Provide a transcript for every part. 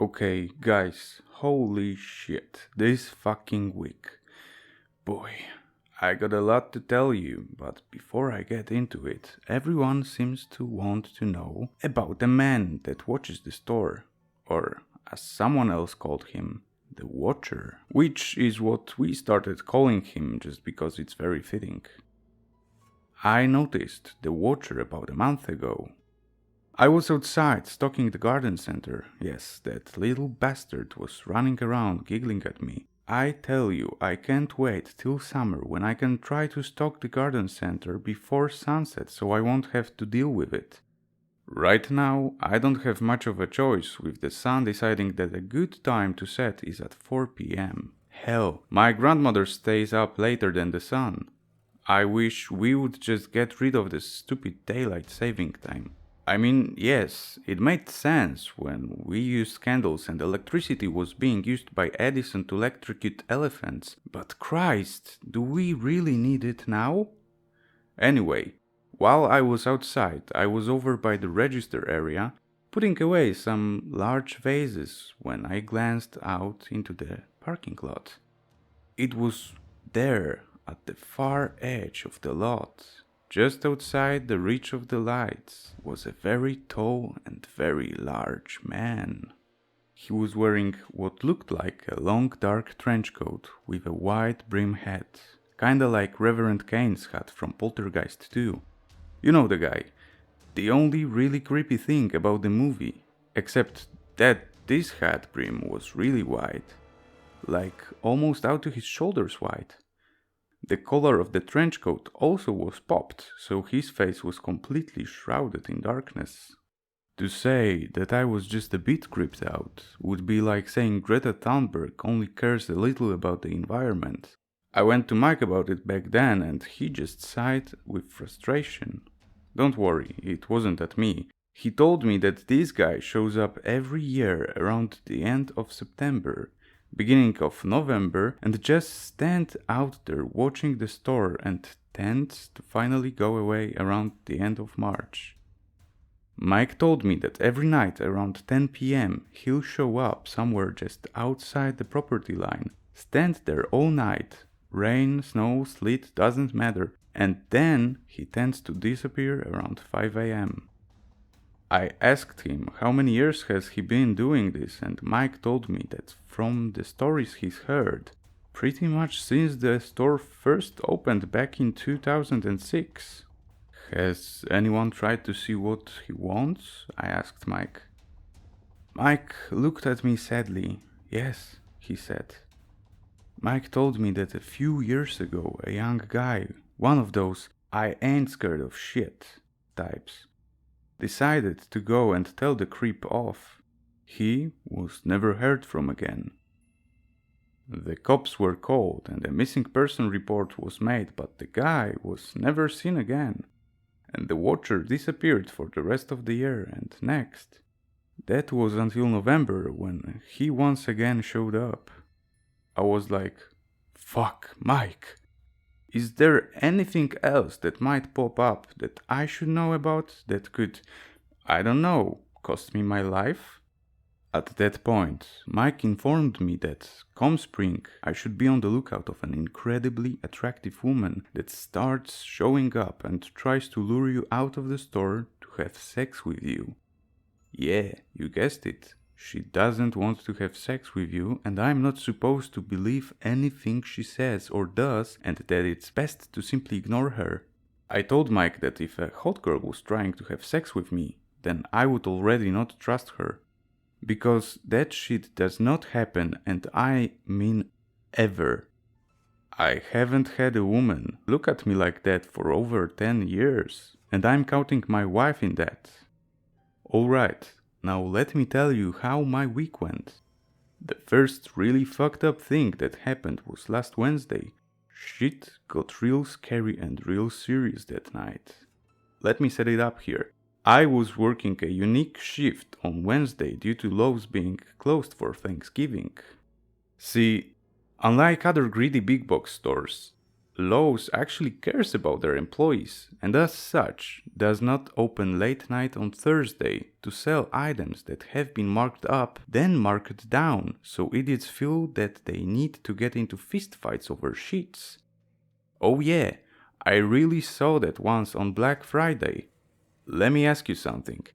Okay, guys, holy shit, this fucking week. Boy, I got a lot to tell you, but before I get into it, everyone seems to want to know about the man that watches the store, or as someone else called him, the Watcher, which is what we started calling him just because it's very fitting. I noticed the Watcher about a month ago. I was outside stocking the garden center. Yes, that little bastard was running around giggling at me. I tell you, I can't wait till summer when I can try to stock the garden center before sunset so I won't have to deal with it. Right now, I don't have much of a choice with the sun deciding that a good time to set is at 4 p.m. Hell, my grandmother stays up later than the sun. I wish we would just get rid of this stupid daylight saving time. I mean, yes, it made sense when we used candles and electricity was being used by Edison to electrocute elephants, but Christ, do we really need it now? Anyway, while I was outside, I was over by the register area, putting away some large vases when I glanced out into the parking lot. It was there, at the far edge of the lot, just outside the reach of the lights, was a very tall and very large man. He was wearing what looked like a long dark trench coat with a wide brim hat, kinda like Reverend Kane's hat from Poltergeist 2. You know the guy. The only really creepy thing about the movie, except that this hat brim was really wide, like almost out to his shoulders wide. The collar of the trench coat also was popped, so his face was completely shrouded in darkness. To say that I was just a bit creeped out would be like saying Greta Thunberg only cares a little about the environment. I went to Mike about it back then and he just sighed with frustration. Don't worry, it wasn't at me. He told me that this guy shows up every year around the end of September, beginning of November, and just stand out there watching the store and tends to finally go away around the end of March. Mike told me that every night around 10 p.m. he'll show up somewhere just outside the property line, stand there all night, rain, snow, sleet, doesn't matter, and then he tends to disappear around 5 a.m. I asked him how many years has he been doing this, and Mike told me that from the stories he's heard, pretty much since the store first opened back in 2006. Has anyone tried to see what he wants? I asked Mike. Mike looked at me sadly. Yes, he said. Mike told me that a few years ago a young guy, one of those I ain't scared of shit types, decided to go and tell the creep off. He was never heard from again. The cops were called and a missing person report was made, but the guy was never seen again. And the Watcher disappeared for the rest of the year and next. That was until November when he once again showed up. I was like, fuck, Mike. Is there anything else that might pop up that I should know about that could, I don't know, cost me my life? At that point, Mike informed me that come spring I should be on the lookout of an incredibly attractive woman that starts showing up and tries to lure you out of the store to have sex with you. Yeah, you guessed it. She doesn't want to have sex with you, and I'm not supposed to believe anything she says or does, and that it's best to simply ignore her. I told Mike that if a hot girl was trying to have sex with me, then I would already not trust her. Because that shit does not happen, and I mean ever. I haven't had a woman look at me like that for over 10 years, and I'm counting my wife in that. Alright. Now let me tell you how my week went. The first really fucked up thing that happened was last Wednesday. Shit got real scary and real serious that night. Let me set it up here. I was working a unique shift on Wednesday due to Lowe's being closed for Thanksgiving. See, unlike other greedy big box stores, Lowe's actually cares about their employees and as such does not open late night on Thursday to sell items that have been marked up then marked down, so idiots feel that they need to get into fistfights over sheets. Oh yeah, I really saw that once on Black Friday. Let me ask you something.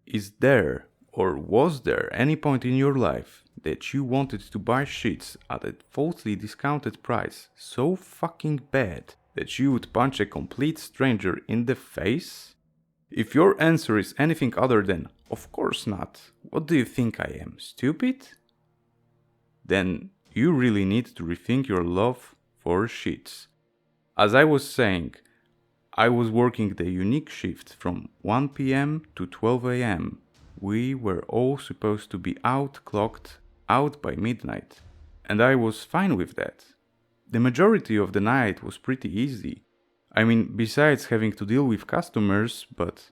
Is there or was there any point in your life that you wanted to buy sheets at a falsely discounted price so fucking bad that you would punch a complete stranger in the face? If your answer is anything other than, of course not, what do you think I am, stupid? Then you really need to rethink your love for sheets. As I was saying, I was working the unique shift from 1 p.m. to 12 a.m. We were all supposed to be clocked out by midnight, and I was fine with that. The majority of the night was pretty easy. I mean, besides having to deal with customers, but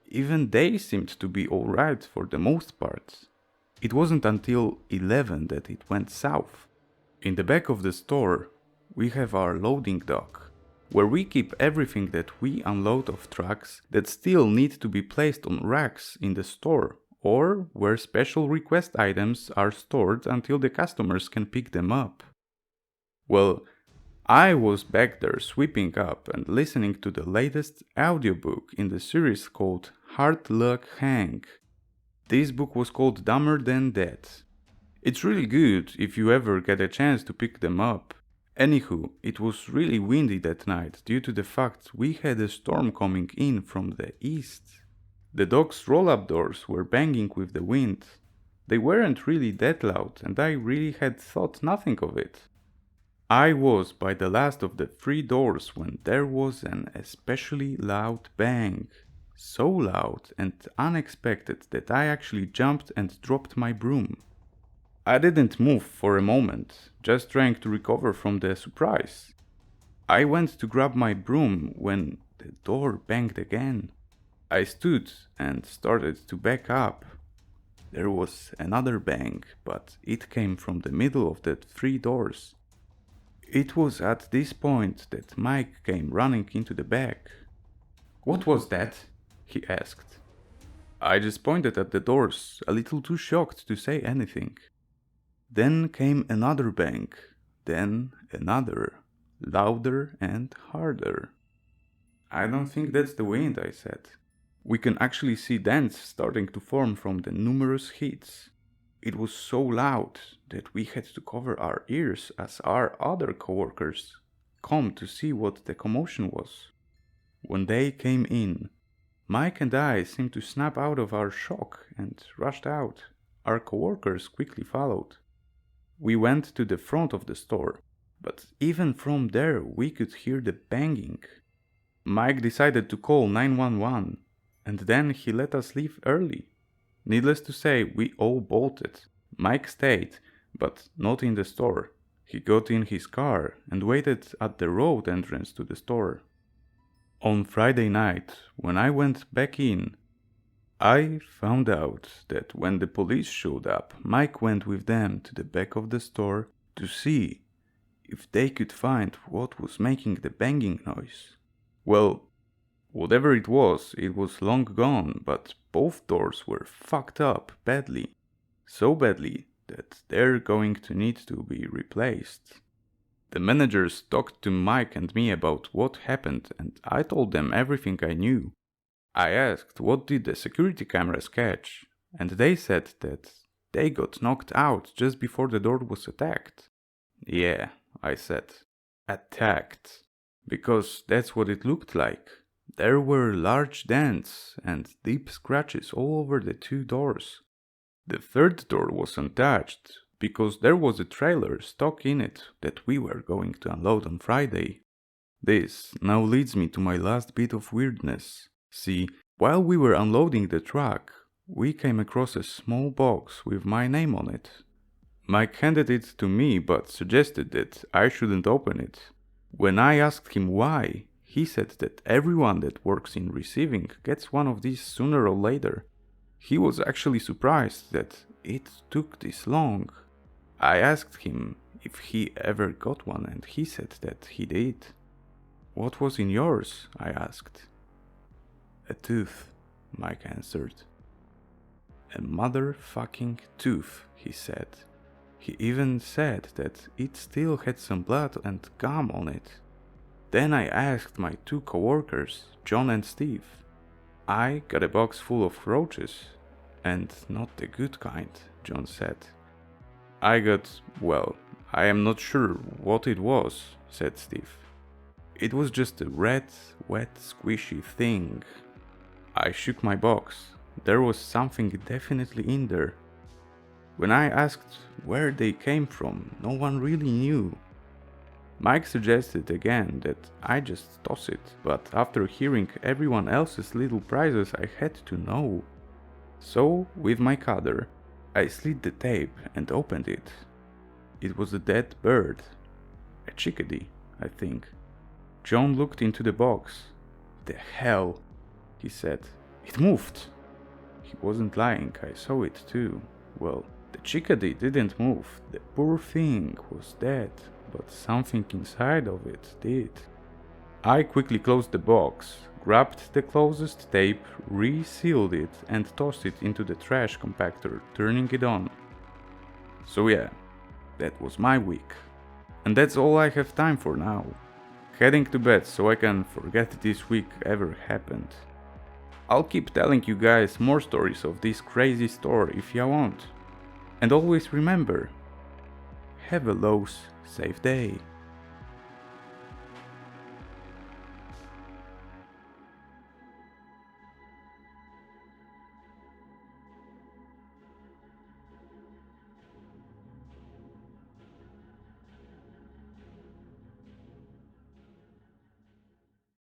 even they seemed to be alright for the most part. It wasn't until 11 that it went south. In the back of the store, we have our loading dock, where we keep everything that we unload off trucks that still need to be placed on racks in the store, or where special request items are stored until the customers can pick them up. Well, I was back there sweeping up and listening to the latest audiobook in the series called Hard Luck Hank. This book was called Dumber Than That. It's really good if you ever get a chance to pick them up. Anywho, it was really windy that night due to the fact we had a storm coming in from the east. The dock's roll-up doors were banging with the wind. They weren't really that loud and I really had thought nothing of it. I was by the last of the 3 doors when there was an especially loud bang. So loud and unexpected that I actually jumped and dropped my broom. I didn't move for a moment, just trying to recover from the surprise. I went to grab my broom when the door banged again. I stood and started to back up. There was another bang, but it came from the middle of the 3 doors. It was at this point that Mike came running into the back. "What was that?" he asked. I just pointed at the doors, a little too shocked to say anything. Then came another bang, then another, louder and harder. "I don't think that's the wind," I said. We can actually see dents starting to form from the numerous hits. It was so loud that we had to cover our ears as our other coworkers come to see what the commotion was. When they came in, Mike and I seemed to snap out of our shock and rushed out. Our coworkers quickly followed. We went to the front of the store, but even from there we could hear the banging. Mike decided to call 911, and then he let us leave early. Needless to say, we all bolted. Mike stayed, but not in the store. He got in his car and waited at the road entrance to the store. On Friday night, when I went back in, I found out that when the police showed up, Mike went with them to the back of the store to see if they could find what was making the banging noise. Well, whatever it was long gone, but both doors were fucked up badly. So badly that they're going to need to be replaced. The managers talked to Mike and me about what happened and I told them everything I knew. I asked what did the security cameras catch, and they said that they got knocked out just before the door was attacked. Yeah, I said, attacked, because that's what it looked like. There were large dents and deep scratches all over the 2 doors. The 3rd door was untouched, because there was a trailer stuck in it that we were going to unload on Friday. This now leads me to my last bit of weirdness. See, while we were unloading the truck, we came across a small box with my name on it. Mike handed it to me but suggested that I shouldn't open it. When I asked him why, he said that everyone that works in receiving gets one of these sooner or later. He was actually surprised that it took this long. I asked him if he ever got one, and he said that he did. What was in yours? I asked. A tooth, Mike answered. A motherfucking tooth, he said. He even said that it still had some blood and gum on it. Then I asked my two coworkers, John and Steve. I got a box full of roaches, and not the good kind, John said. I got, well, I am not sure what it was, said Steve. It was just a red, wet, squishy thing. I shook my box. There was something definitely in there. When I asked where they came from, no one really knew. Mike suggested again that I just toss it, but after hearing everyone else's little prizes, I had to know. So, with my cutter, I slit the tape and opened it. It was a dead bird. A chickadee, I think. John looked into the box. The hell, he said. It moved. He wasn't lying, I saw it too. Well, the chickadee didn't move. The poor thing was dead, but something inside of it did. I quickly closed the box, grabbed the closest tape, resealed it, and tossed it into the trash compactor, turning it on. So yeah, that was my week. And that's all I have time for now. Heading to bed so I can forget this week ever happened. I'll keep telling you guys more stories of this crazy store if you want. And always remember, have a loose, safe day.